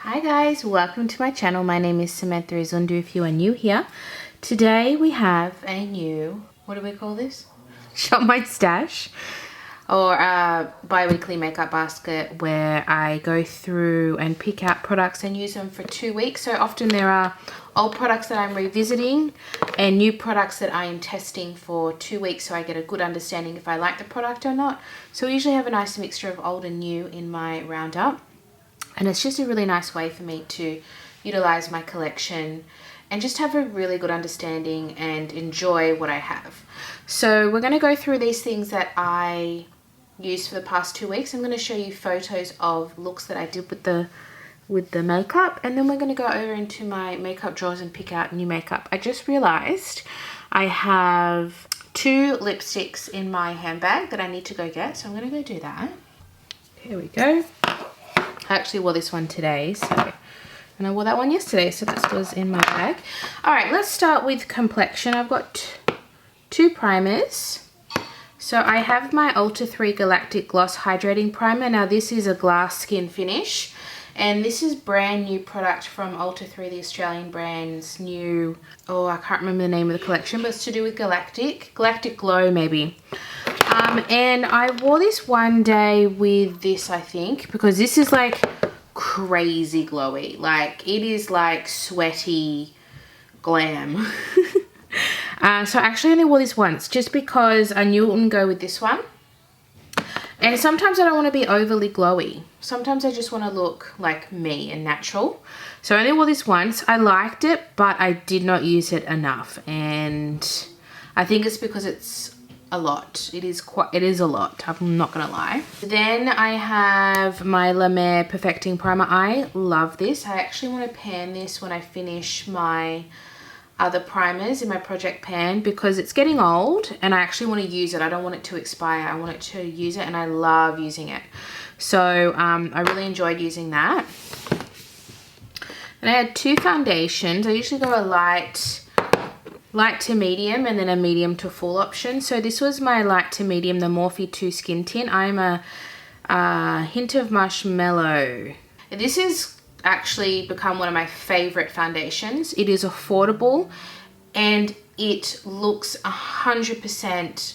Hi guys, welcome to my channel. My name is Samantha Izundu if you are new here. Today we have a new, what do we call this? Shop My Stash, or a bi-weekly makeup basket where I go through and pick out products and use them for 2 weeks. So often there are old products that I'm revisiting and new products that I am testing for 2 weeks, so I get a good understanding if I like the product or not. So we usually have a nice mixture of old and new in my roundup. And it's just a really nice way for me to utilize my collection and just have a really good understanding and enjoy what I have. So we're going to go through these things that I used for the past 2 weeks. I'm going to show you photos of looks that I did with the makeup, and then we're going to go over into my makeup drawers and pick out new makeup. I just realized I have 2 lipsticks in my handbag that I need to go get, so I'm going to go do that. Here we go. I actually wore this one today, and I wore that one yesterday, so this was in my bag. All right, let's start with Complexion. I've got 2 primers. So I have my Ultra 3 Galactic Gloss Hydrating Primer. Now this is a glass skin finish, and this is brand new product from Ultra 3, the Australian brand's new, I can't remember the name of the collection, but it's to do with Galactic Glow maybe. And I wore this one day with this, I think, because this is like crazy glowy. Like it is like sweaty glam. So I actually only wore this once just because I knew it wouldn't go with this one. And sometimes I don't want to be overly glowy. Sometimes I just want to look like me and natural. So I only wore this once. I liked it, but I did not use it enough. And I think it's because it's a lot. It is a lot, I'm not gonna lie. Then I have my La Mer Perfecting Primer. I love this. I actually want to pan this when I finish my other primers in my project pan because it's getting old and I actually want to use it. I don't want it to expire. I want it to use it, and I love using it. So I really enjoyed using that. And I had 2 foundations. I usually go a light to medium and then a medium to full option. So this was my light to medium, the Morphe 2 Skin Tint. I'm a hint of marshmallow. This has actually become one of my favorite foundations. It is affordable and it looks 100%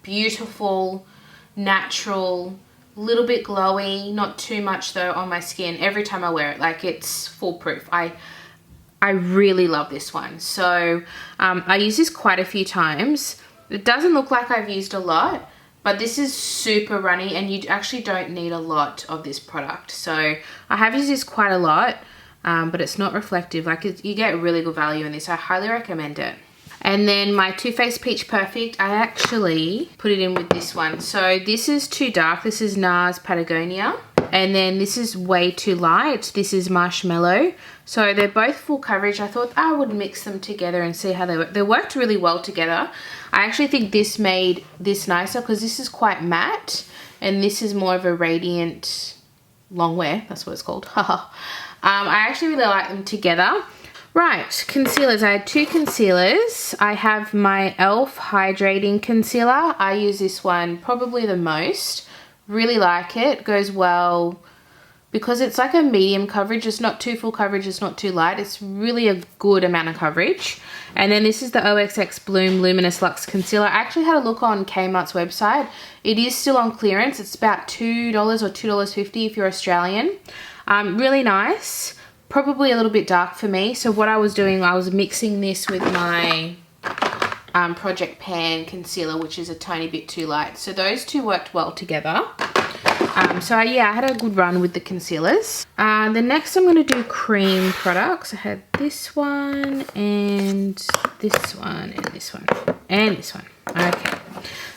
beautiful, natural, little bit glowy, not too much though on my skin every time I wear it. Like it's foolproof. I really love this one. So I use this quite a few times. It doesn't look like I've used a lot, but this is super runny and you actually don't need a lot of this product. So I have used this quite a lot, but it's not reflective. Like you get really good value in this. I highly recommend it. And then my Too Faced Peach Perfect, I actually put it in with this one. So this is too dark. This is NARS Patagonia. And then this is way too light. This is Marshmallow. So they're both full coverage. I thought I would mix them together and see how they work. They worked really well together. I actually think this made this nicer because this is quite matte and this is more of a radiant long wear. That's what it's called. I actually really like them together. Right, concealers. I had 2 concealers. I have my e.l.f. Hydrating Concealer. I use this one probably the most. Really like it. Goes well because it's like a medium coverage. It's not too full coverage. It's not too light. It's really a good amount of coverage. And then this is the OXX Bloom Luminous Luxe Concealer. I actually had a look on Kmart's website. It is still on clearance. It's about $2 or $2.50 if you're Australian. Really nice. Probably a little bit dark for me. So what I was doing, I was mixing this with my Project Pan concealer, which is a tiny bit too light. So those 2 worked well together. Yeah, I had a good run with the concealers. The next I'm going to do cream products. I had this one and this one and this one and this one. Okay.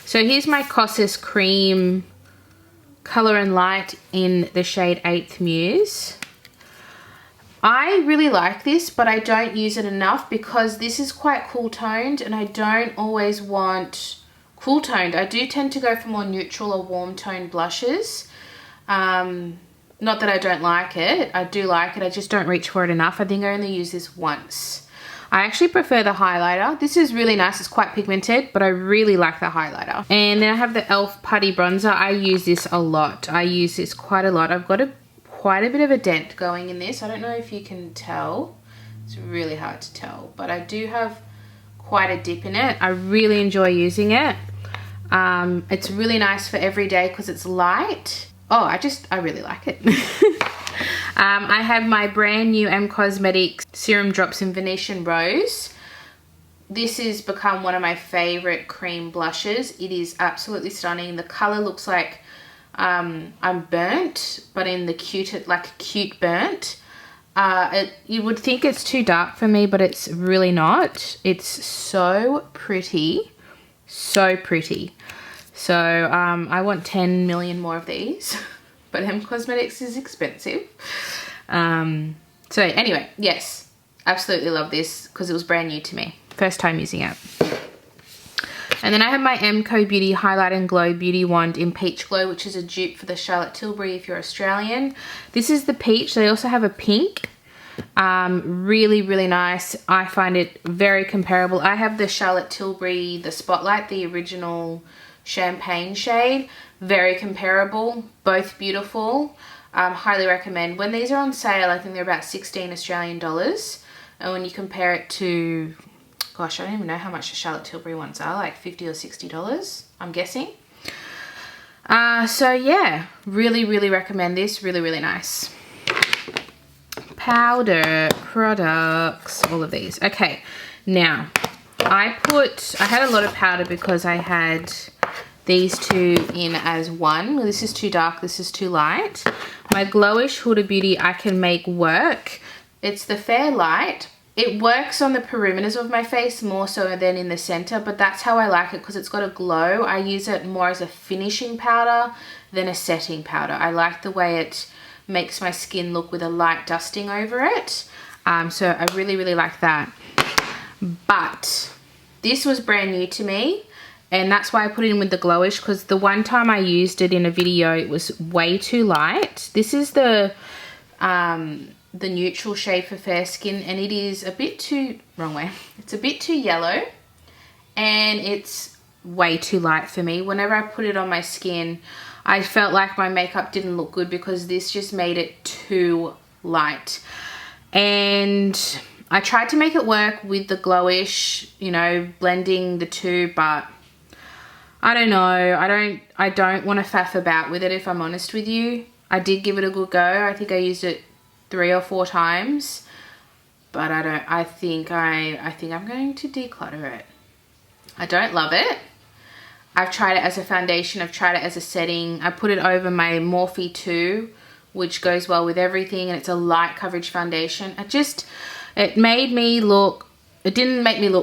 So here's my Kosas Cream Color and Light in the shade 8th Muse. I really like this, but I don't use it enough because this is quite cool toned and I don't always want cool toned. I do tend to go for more neutral or warm toned blushes. Not that I don't like it. I do like it. I just don't reach for it enough. I think I only use this once. I actually prefer the highlighter. This is really nice. It's quite pigmented, but I really like the highlighter. And then I have the e.l.f. Putty Bronzer. I use this a lot. I use this quite a lot. I've got a quite a bit of a dent going in this. I don't know if you can tell. It's really hard to tell, but I do have quite a dip in it. I really enjoy using it. It's really nice for every day because it's light. Oh, I really like it. I have my brand new Cosmetics Serum Drops in Venetian Rose. This has become one of my favorite cream blushes. It is absolutely stunning. The color looks like I'm burnt, but in the cute, like cute burnt. You would think it's too dark for me, but it's really not. It's so pretty, so pretty. So I want 10 million more of these, but Cosmetics is expensive. So anyway, yes, absolutely love this because it was brand new to me. First time using it. And then I have my MCO Beauty Highlight and Glow Beauty Wand in Peach Glow, which is a dupe for the Charlotte Tilbury if you're Australian. This is the peach. They also have a pink. Really, really nice. I find it very comparable. I have the Charlotte Tilbury, the Spotlight, the original champagne shade. Very comparable. Both beautiful. Highly recommend. When these are on sale, I think they're about 16 Australian dollars. And when you compare it to... Gosh, I don't even know how much the Charlotte Tilbury ones are, like $50 or $60, I'm guessing. So yeah, really, really recommend this. Really, really nice. Powder, products, all of these. Okay, now I had a lot of powder because I had these two in as one. This is too dark, this is too light. My Glowish Huda Beauty I can make work. It's the Fair Light. It works on the perimeters of my face more so than in the center, but that's how I like it because it's got a glow. I use it more as a finishing powder than a setting powder. I like the way it makes my skin look with a light dusting over it. So I really, really like that. But this was brand new to me, and that's why I put it in with the Glowish, because the one time I used it in a video, it was way too light. This is the neutral shade for fair skin, and it is a bit too, wrong way, it's a bit too yellow and it's way too light for me. Whenever I put it on my skin, I felt like my makeup didn't look good because this just made it too light. And I tried to make it work with the Glowish, you know, blending the two, but I don't know. I don't want to faff about with it, if I'm honest with you. I did give it a good go. I think I used it 3 or 4 times, but I think I'm going to declutter it. I don't love it. I've tried it as a foundation, I've tried it as a setting. I put it over my Morphe 2, which goes well with everything, and it's a light coverage foundation. It didn't make me look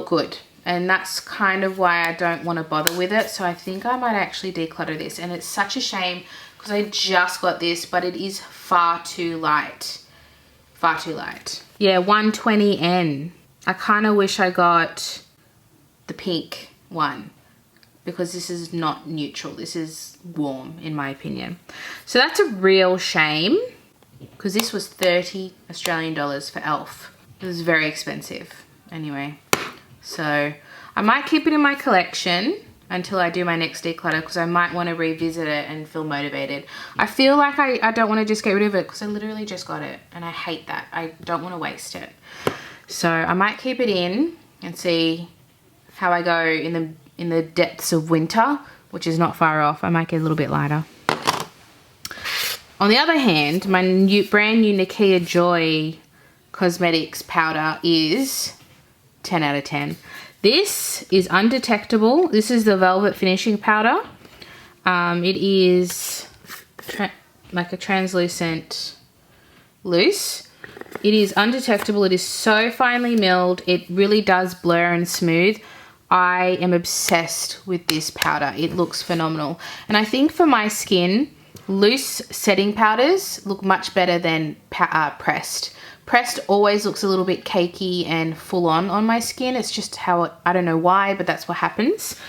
good, and that's kind of why I don't want to bother with it. So I think I might actually declutter this, and it's such a shame because I just got this, but it is far too light. Far too light. Yeah, 120N. I kind of wish I got the pink one because this is not neutral. This is warm, in my opinion. So that's a real shame because this was 30 Australian dollars for e.l.f. It was very expensive. Anyway, so I might keep it in my collection until I do my next declutter because I might want to revisit it and feel motivated. I feel like I don't want to just get rid of it because I literally just got it and I hate that. I don't want to waste it. So I might keep it in and see how I go in the depths of winter, which is not far off. I might get a little bit lighter. On the other hand, my brand new Nakia Joy Cosmetics powder is 10 out of 10. This is undetectable. This is the Velvet Finishing Powder. It is like a translucent loose. It is undetectable. It is so finely milled. It really does blur and smooth. I am obsessed with this powder. It looks phenomenal. And I think for my skin, loose setting powders look much better than pressed. Pressed always looks a little bit cakey and full on my skin. It's just how, I don't know why, but that's what happens.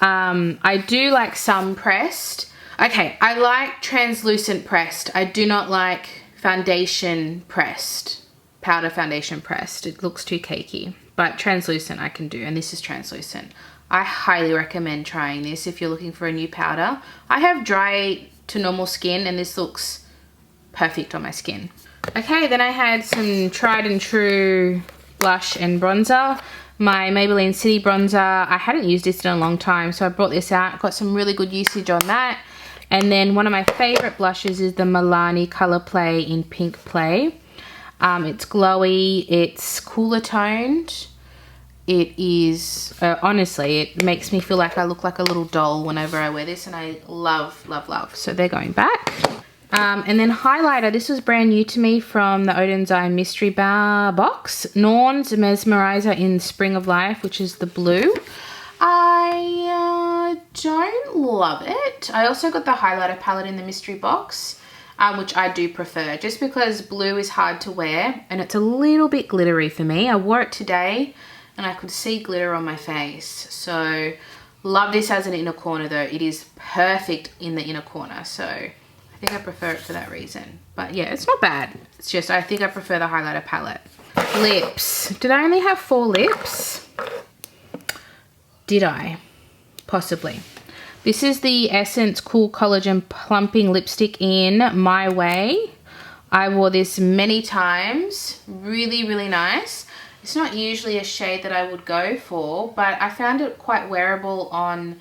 I do like some pressed. Okay, I like translucent pressed. I do not like foundation pressed, powder foundation pressed. It looks too cakey, but translucent I can do, and this is translucent. I highly recommend trying this if you're looking for a new powder. I have dry to normal skin, and this looks perfect on my skin. Okay, then I had some tried and true blush and bronzer. My Maybelline City bronzer, I hadn't used this in a long time, so I brought this out. Got some really good usage on that. And then one of my favorite blushes is the Milani Color Play in Pink Play. It's glowy, it's cooler toned. It is, honestly, it makes me feel like I look like a little doll whenever I wear this, and I love, love, love. So they're going back. And then highlighter, this was brand new to me from the Oden's Eye Mystery Bar box. Norn's Mesmerizer in Spring of Life, which is the blue. I don't love it. I also got the highlighter palette in the mystery box, which I do prefer, just because blue is hard to wear and it's a little bit glittery for me. I wore it today and I could see glitter on my face. So love this as an inner corner though. It is perfect in the inner corner. So I think I prefer it for that reason. But yeah, it's not bad. It's just, I think I prefer the highlighter palette. Lips. Did I only have 4 lips? Did I? Possibly. This is the Essence Cool Collagen Plumping Lipstick in My Way. I wore this many times. Really, really nice. It's not usually a shade that I would go for, but I found it quite wearable on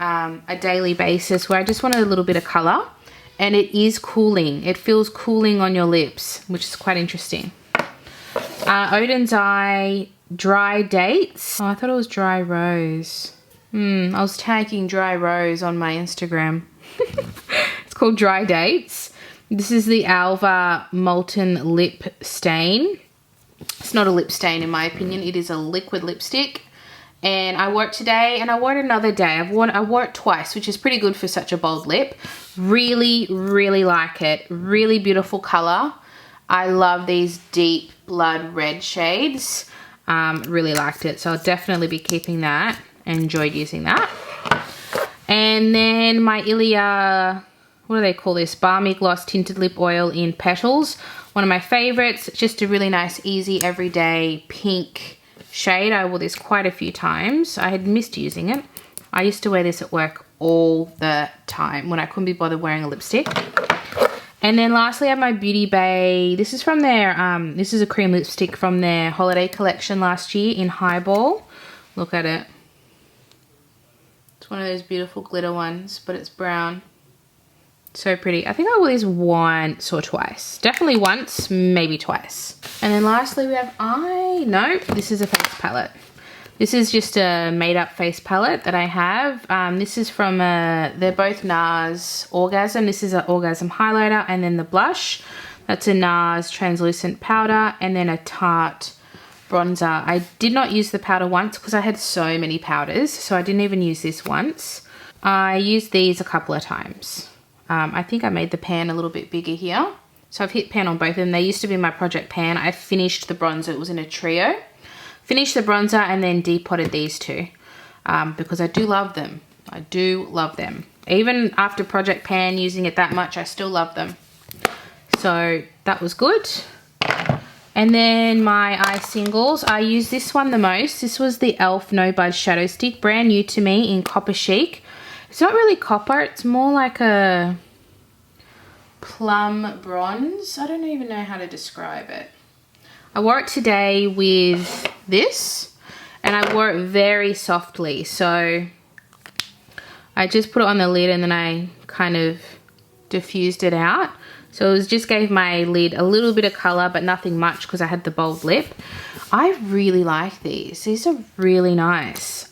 a daily basis where I just wanted a little bit of color. And it is cooling. It feels cooling on your lips, which is quite interesting. Oden's Eye Dry Dates. Oh, I thought it was Dry Rose. I was tagging Dry Rose on my Instagram. It's called Dry Dates. This is the Alva Molten Lip Stain. It's not a lip stain in my opinion. It is a liquid lipstick. And I wore it today and I wore it another day. I wore it twice, which is pretty good for such a bold lip. Really, really like it. Really beautiful color. I love these deep blood red shades. Really liked it. So I'll definitely be keeping that. Enjoyed using that. And then my Ilia, what do they call this? Balmy Gloss Tinted Lip Oil in Petals. One of my favorites. Just a really nice, easy, everyday pink shade. I wore this quite a few times. I had missed using it. I used to wear this at work all the time when I couldn't be bothered wearing a lipstick. And then lastly I have my Beauty Bay. This is from their, this is a cream lipstick from their holiday collection last year in Highball. Look at it. It's one of those beautiful glitter ones, but it's brown. So pretty. I think I wore this once or twice. Definitely once, maybe twice. And then lastly we have no, this is a face palette. This is just a made up face palette that I have. This is from, they're both NARS Orgasm. This is an Orgasm highlighter and then the blush. That's a NARS translucent powder and then a Tarte bronzer. I did not use the powder once because I had so many powders, so I didn't even use this once. I used these a couple of times. I think I made the pan a little bit bigger here. So I've hit pan on both of them. They used to be my project pan. I finished the bronzer. It was in a trio. Finished the bronzer and then depotted these two because I do love them. I do love them. Even after project pan using it that much, I still love them. So that was good. And then my eye singles, I use this one the most. This was the e.l.f. No Budge Shadow Stick, brand new to me in Copper Chic. It's not really copper, it's more like a plum bronze. I don't even know how to describe it. I wore it today with this and I wore it very softly. So I just put it on the lid and then I kind of diffused it out. So it just gave my lid a little bit of color, but nothing much because I had the bold lip. I really like these. These are really nice.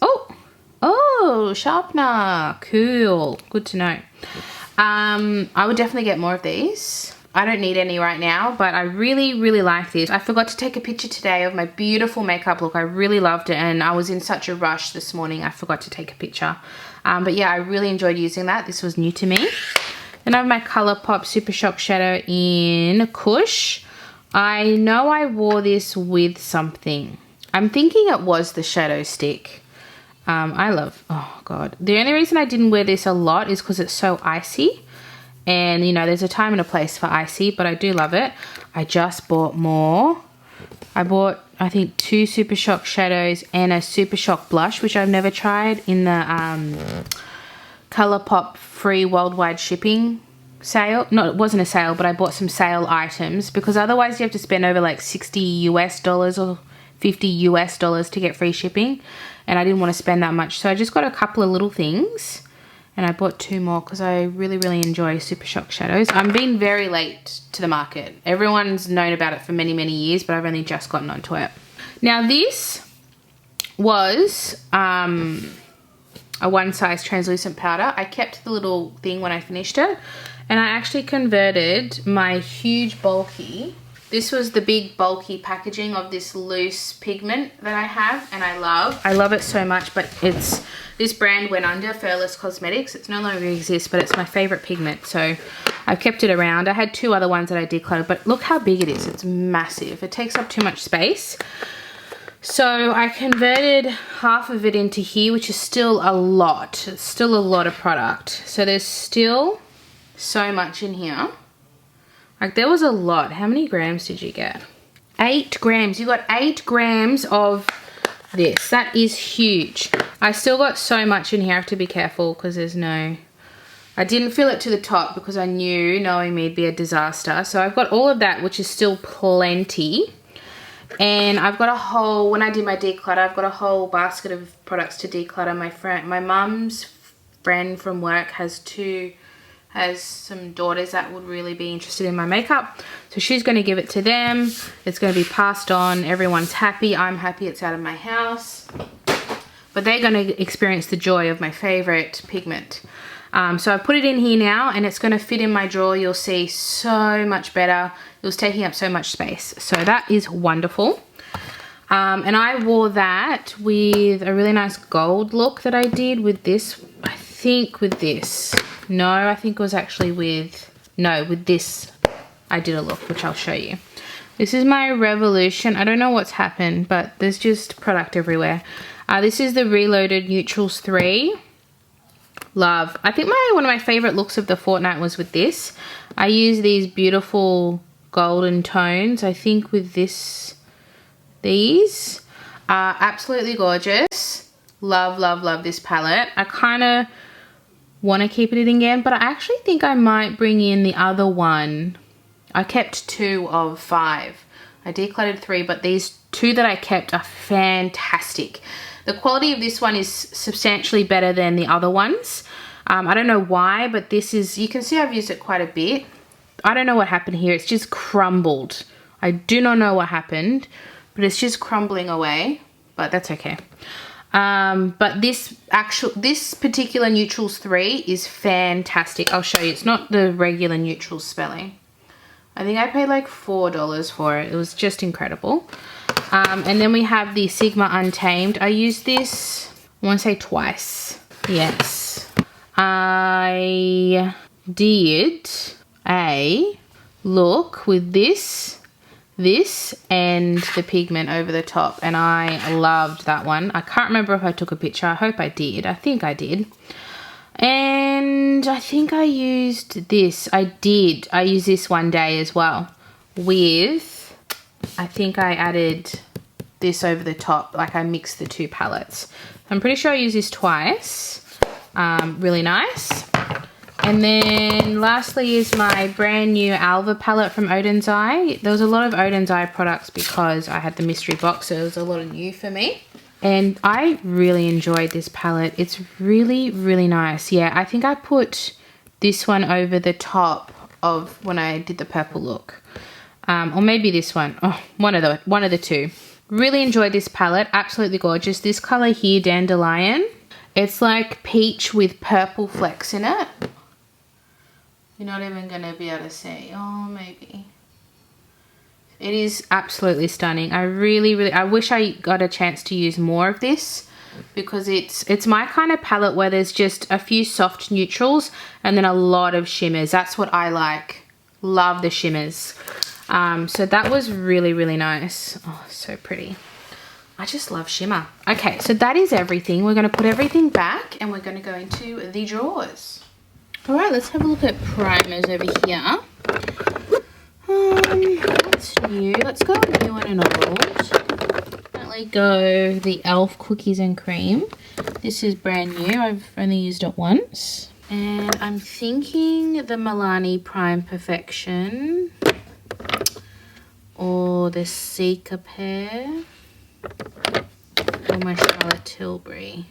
Oh, sharpener. Cool. Good to know. I would definitely get more of these. I don't need any right now, but I really, really like this. I forgot to take a picture today of my beautiful makeup look. I really loved it and I was in such a rush this morning. I forgot to take a picture. But yeah, I really enjoyed using that. This was new to me. Then I have my Colourpop Super Shock Shadow in Kush. I know I wore this with something. I'm thinking it was the shadow stick. Oh God. The only reason I didn't wear this a lot is because it's so icy. And you know, there's a time and a place for icy, but I do love it. I just bought more. I bought, I think, 2 Super Shock shadows and a Super Shock blush, which I've never tried, in the Colourpop free worldwide shipping sale. No, it wasn't a sale, but I bought some sale items because otherwise you have to spend over like $60 US or $50 US to get free shipping. And I didn't want to spend that much. So I just got a couple of little things. And I bought 2 more because I really, really enjoy Super Shock shadows. I'm being very late to the market. Everyone's known about it for many, many years, but I've only just gotten onto it. Now this was a 1 size translucent powder. I kept the little thing when I finished it. And I actually converted my huge bulky. This was the big bulky packaging of this loose pigment that I have and I love. I love it so much, but this brand went under, Furless Cosmetics. It's no longer exists, but it's my favorite pigment. So I've kept it around. I had 2 other ones that I decluttered, but look how big it is. It's massive. It takes up too much space. So I converted half of it into here, which is still a lot. It's still a lot of product. So there's still so much in here. Like there was a lot. How many grams did you get? 8 grams. You got 8 grams of this. That is huge. I still got so much in here. I have to be careful because there's no... I didn't fill it to the top because I knew knowing me it'd be a disaster. So I've got all of that, which is still plenty. And I've got a whole, when I did my declutter, I've got a whole basket of products to declutter. My mum's friend from work has some daughters that would really be interested in my makeup. So she's going to give it to them. It's going to be passed on. Everyone's happy. I'm happy it's out of my house. But they're going to experience the joy of my favorite pigment. So I put it in here now and it's going to fit in my drawer. You'll see so much better. It was taking up so much space. So that is wonderful. And I wore that with a really nice gold look that I did with this. I think with this. No, I think it was actually with this I did a look, which I'll show you. This is my Revolution. I don't know what's happened, but there's just product everywhere. This is the Reloaded Neutrals 3. Love. I think one of my favorite looks of the fortnight was with this. I use these beautiful golden tones, I think with these are absolutely gorgeous. Love, love, love this palette. I kind of want to keep it in again, but I actually think I might bring in the other one. I kept 2 of 5. I decluttered 3, but these 2 that I kept are fantastic. The quality of this one is substantially better than the other ones. I don't know why, but this is, you can see I've used it quite a bit. I don't know what happened here. It's just crumbled. I do not know what happened, but it's just crumbling away, but that's okay. But this particular Neutrals 3 is fantastic. I'll show you. It's not the regular Neutrals spelling. I think I paid like $4 for it. It was just incredible. And then we have the Sigma Untamed. I used this, I want to say twice. Yes. I did a look with this and the pigment over the top, and I loved that one. I can't remember if I took a picture. I hope I did. I think I did. And I think I used this. I did. I used this one day as well with, I think I added this over the top, like I mixed the 2 palettes. I'm pretty sure I used this twice. Really nice. And then lastly is my brand new Alva palette from Odin's Eye. There was a lot of Odin's Eye products because I had the mystery box, so it was a lot of new for me. And I really enjoyed this palette. It's really, really nice. Yeah, I think I put this one over the top of when I did the purple look. Or maybe this one. Oh, one of the 2. Really enjoyed this palette. Absolutely gorgeous. This color here, Dandelion. It's like peach with purple flecks in it. You're not even going to be able to see. Oh, maybe. It is absolutely stunning. I wish I got a chance to use more of this because it's my kind of palette where there's just a few soft neutrals and then a lot of shimmers. That's what I like. Love the shimmers. So that was really, really nice. Oh, so pretty. I just love shimmer. Okay, so that is everything. We're going to put everything back and we're going to go into the drawers. All right, let's have a look at primers over here. What's new? Let's go new and an old. Definitely go the e.l.f. Cookies and Cream. This is brand new. I've only used it once. And I'm thinking the Milani Prime Perfection or the Seeker Pear or my Charlotte Tilbury.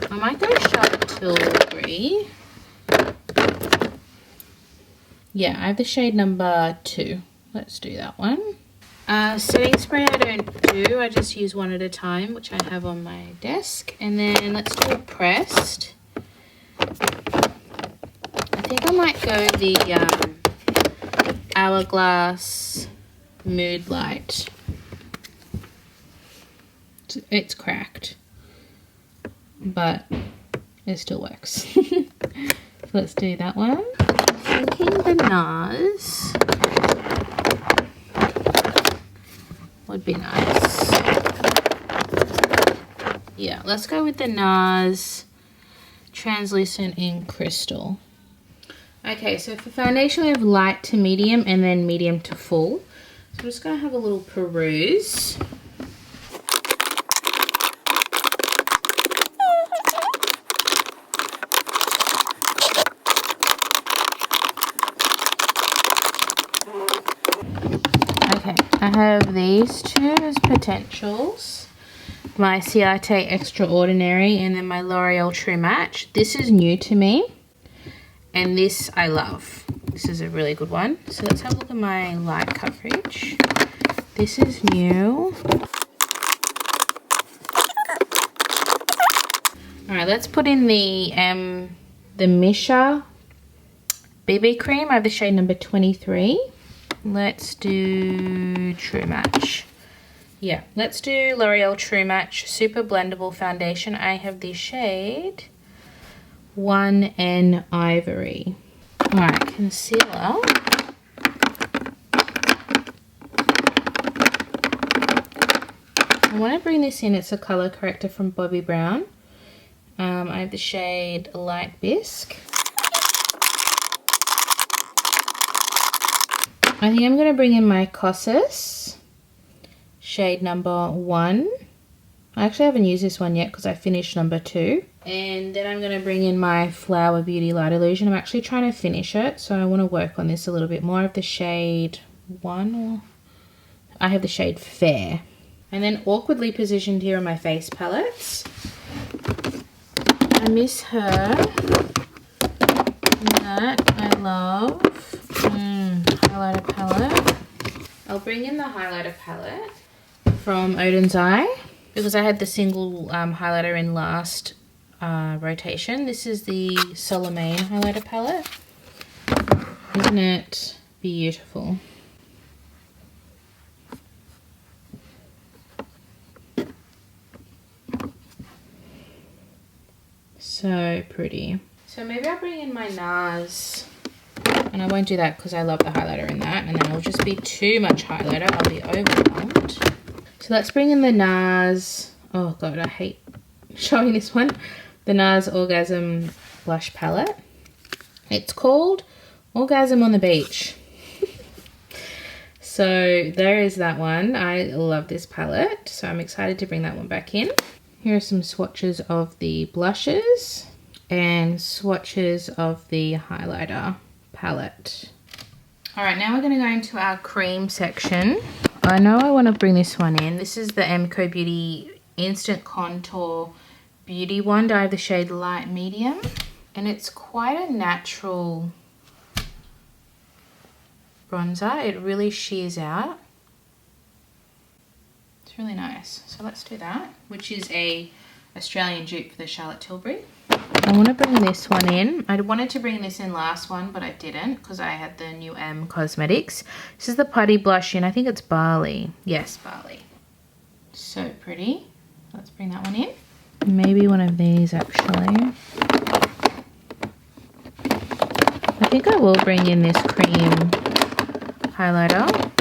I might go Charlotte Tilbury. Yeah, I have the shade number 2. Let's do that one. Setting spray I don't do. I just use one at a time, which I have on my desk. And then let's do a pressed. I think I might go the Hourglass Mood Light. It's cracked, but it still works. So let's do that one. I'm thinking the NARS would be nice. Yeah, let's go with the NARS Translucent in Crystal. Okay, so for foundation we have light to medium and then medium to full. So I'm just going to have a little peruse. Okay, I have these two as potentials. My Ciate Extraordinary and then my L'Oreal True Match. This is new to me and this I love. This is a really good one. So let's have a look at my light coverage. This is new. Alright, let's put in the Misha BB cream. I have the shade number 23. Let's do True Match. Yeah, let's do L'Oreal True Match Super Blendable Foundation. I have the shade 1N Ivory. Alright, concealer. I want to bring this in. It's a color corrector from Bobbi Brown. I have the shade Light Bisque. I think I'm going to bring in my Kosas shade number 1. I actually haven't used this one yet because I finished number 2. And then I'm going to bring in my Flower Beauty Light Illusion. I'm actually trying to finish it, so I want to work on this a little bit more. Of the shade 1, or I have the shade Fair. And then awkwardly positioned here are my face palettes. I Miss Her. That I love. Highlighter palette. I'll bring in the highlighter palette from Odin's Eye because I had the single highlighter in last rotation. This is the Solomane highlighter palette. Isn't it beautiful? So pretty. So maybe I'll bring in my NARS, and I won't do that because I love the highlighter in that, and then it'll just be too much highlighter. I'll be overwhelmed. So let's bring in the NARS. Oh god, I hate showing this one. The NARS Orgasm Blush Palette. It's called Orgasm on the Beach. So there is that one. I love this palette, so I'm excited to bring that one back in. Here are some swatches of the blushes and swatches of the highlighter palette. All right, now we're going to go into our cream section. I know I want to bring this one in. This is the MCO Beauty Instant Contour Beauty Wand. I have the shade Light Medium, and it's quite a natural bronzer. It really sheers out. It's really nice. So let's do that, which is a Australian dupe for the Charlotte Tilbury. I want to bring this one in. I wanted to bring this in last one, but I didn't because I had the new M Cosmetics. This is the Putty Blush in, I think it's Barley. Yes, Barley. So pretty. Let's bring that one in. Maybe one of these actually. I think I will bring in this cream highlighter.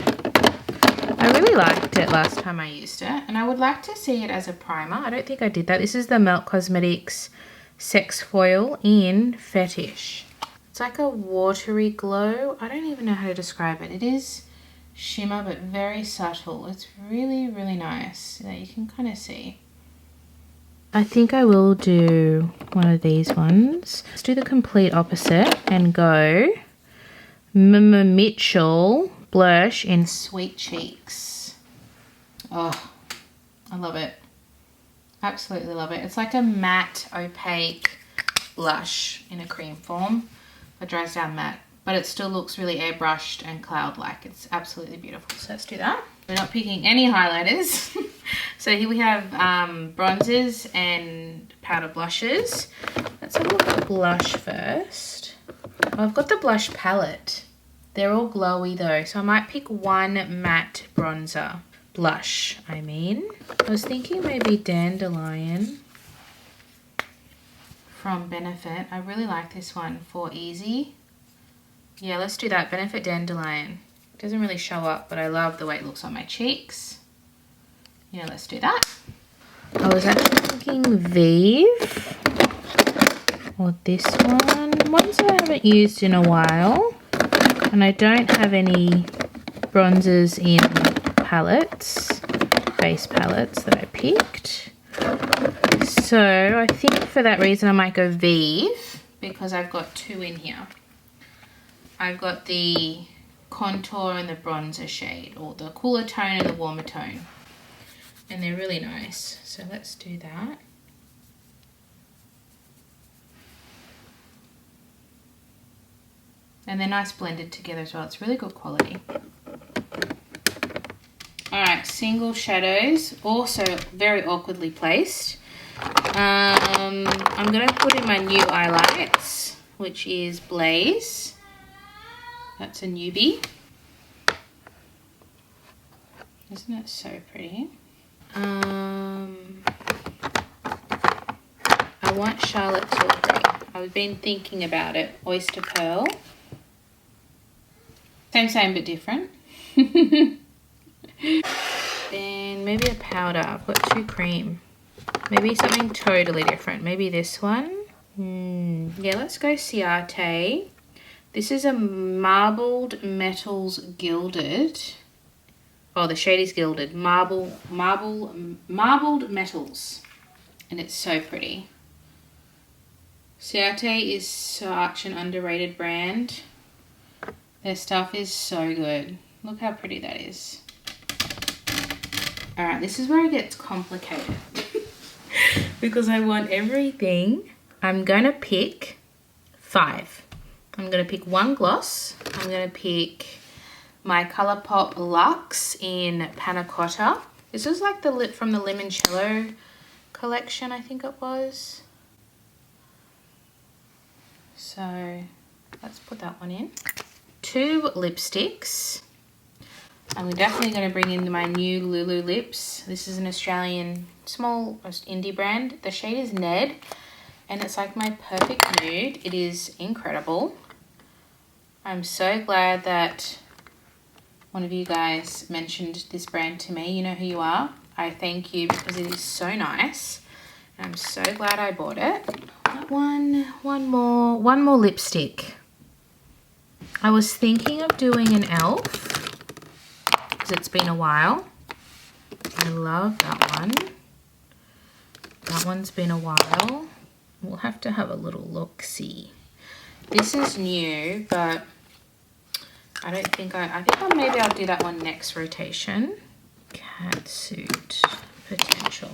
I really liked it last time I used it, and I would like to see it as a primer. I don't think I did that. This is the Melt Cosmetics Sex Foil in Fetish. It's like a watery glow. I don't even know how to describe it. It is shimmer, but very subtle. It's really, really nice. You can kind of see. I think I will do one of these ones. Let's do the complete opposite and go Mitchell blush in Sweet Cheeks. Oh, I love it. Absolutely love it. It's like a matte, opaque blush in a cream form. It dries down matte, but it still looks really airbrushed and cloud-like. It's absolutely beautiful. So let's do that. We're not picking any highlighters. So here we have bronzers and powder blushes. Let's have a look at blush first. Oh, I've got the blush palette. They're all glowy though, so I might pick one matte bronzer. Blush, I mean. I was thinking maybe Dandelion from Benefit. I really like this one for easy. Yeah, let's do that. Benefit Dandelion. It doesn't really show up, but I love the way it looks on my cheeks. Yeah, let's do that. I was actually thinking Vive or this one. Ones I haven't used in a while. And I don't have any bronzers in palettes, face palettes that I picked. So I think for that reason I might go Vive because I've got two in here. I've got the contour and the bronzer shade, or the cooler tone and the warmer tone. And they're really nice. So let's do that. And they're nice blended together as well. It's really good quality. Alright, single shadows, also very awkwardly placed. I'm going to put in my new highlights, which is Blaze. That's a newbie. Isn't it so pretty? I want Charlotte Tilbury. I've been thinking about it. Oyster Pearl. Same but different. Then maybe a powder. I've got two cream. Maybe something totally different. Maybe this one. Yeah, let's go Ciate. This is a Marbled Metals Gilded. Oh, the shade is Gilded. Marbled Metals. And it's so pretty. Ciate is such an underrated brand. Their stuff is so good. Look how pretty that is. Alright, this is where it gets complicated. Because I want everything. I'm going to pick 5. I'm going to pick one gloss. I'm going to pick my Colourpop Luxe in Panna Cotta. This is like the lip from the Limoncello collection, I think it was. So let's put that one in. 2 lipsticks. I'm definitely going to bring in my new Lulu lips. This is an Australian small indie brand. The shade is Ned and it's like my perfect nude. It is incredible. I'm so glad that one of you guys mentioned this brand to me. You know who you are. I thank you because it is so nice. And I'm so glad I bought it. One more lipstick. I was thinking of doing an e.l.f. because it's been a while. I love that one. That one's been a while. We'll have to have a little look-see. This is new, but I don't think I think maybe I'll do that one next rotation. Catsuit Potential.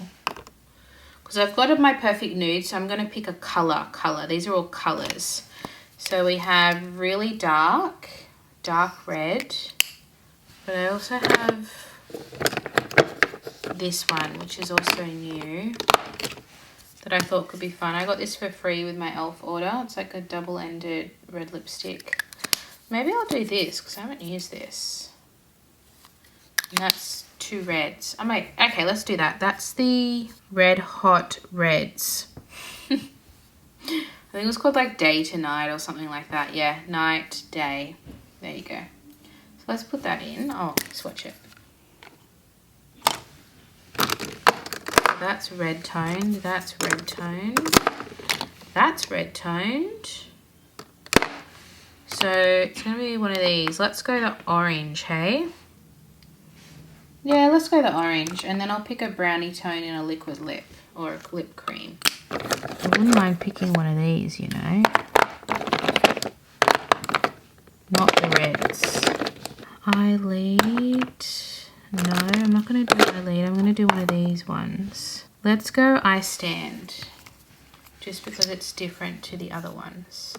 Because I've got my perfect nude, so I'm going to pick a color. These are all colors. So we have really dark red, but I also have this one, which is also new, that I thought could be fun. I got this for free with my e.l.f. order. It's like a double-ended red lipstick. Maybe I'll do this because I haven't used this. And that's 2 reds. Okay, let's do that. That's the Red Hot Reds. I think it was called like Day to Night or something like that. Yeah, night, day. There you go. So let's put that in. Oh, swatch it. So that's red toned. That's red toned. That's red toned. So it's going to be one of these. Let's go the orange, hey? Yeah, let's go the orange. And then I'll pick a brownie tone in a liquid lip or a lip cream. wouldn't mind picking one of these, you know. Not the reds. Eyelid. No, I'm not going to do eyelid. I'm going to do one of these ones. Let's go eye stand. Just because it's different to the other ones.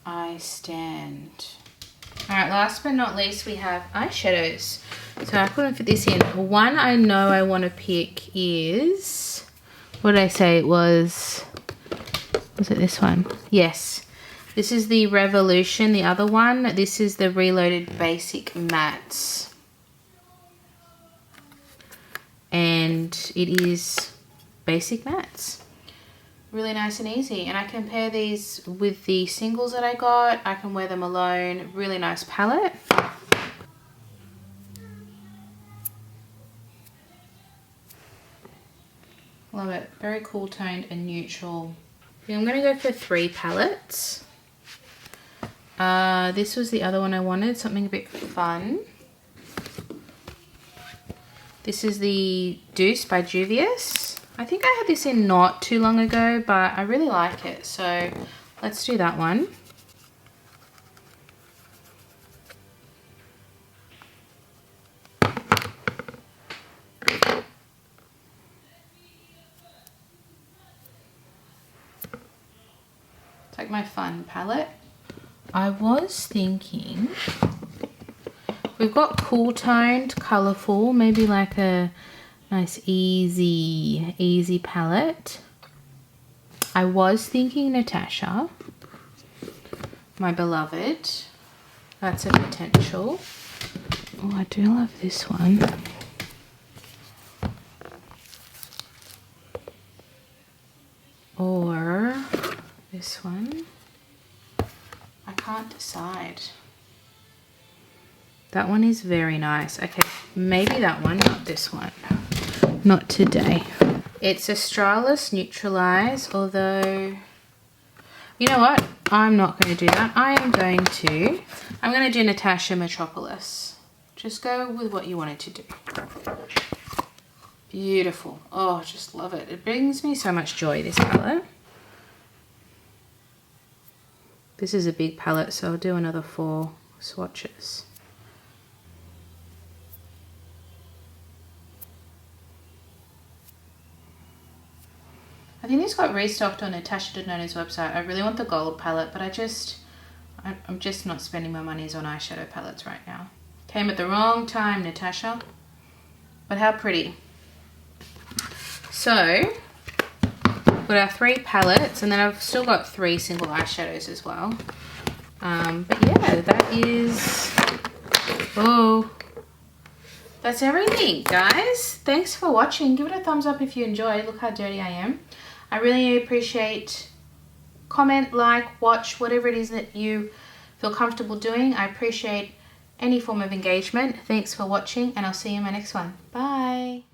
Eye stand. Alright, last but not least, we have eyeshadows. So I couldn't fit this in. One I know I want to pick is... What did I say it was? Was it this one? Yes. This is the Revolution, the other one. This is the Reloaded Basic Mattes. And it is Basic Mattes. Really nice and easy. And I compare these with the singles that I got. I can wear them alone. Really nice palette. Love it. Very cool toned and neutral. Yeah, I'm going to go for 3 palettes. This was the other one I wanted. Something a bit fun. This is the Deuce by Juvia's. I think I had this in not too long ago, but I really like it. So let's do that one. It's like my fun palette. I was thinking, we've got cool toned, colourful, maybe like a nice easy palette. I was thinking Natasha, my beloved. That's a potential. Oh, I do love this one. Or this one. I can't decide. That one is very nice. Okay, maybe that one, not this one. Not today. It's Australis Neutralize, although, you know what? I'm not going to do that. I'm going to do Natasha Metropolis. Just go with what you wanted to do. Beautiful. Oh, just love it. It brings me so much joy, this palette. This is a big palette, so I'll do another 4 swatches. I think this got restocked on Natasha Denona's website. I really want the gold palette, but I'm just not spending my monies on eyeshadow palettes right now. Came at the wrong time, Natasha. But how pretty. So, got our 3 palettes, and then I've still got 3 single eyeshadows as well. But yeah, that is... Oh... That's everything, guys. Thanks for watching. Give it a thumbs up if you enjoyed. Look how dirty I am. I really appreciate comment, like, watch, whatever it is that you feel comfortable doing. I appreciate any form of engagement. Thanks for watching, and I'll see you in my next one. Bye.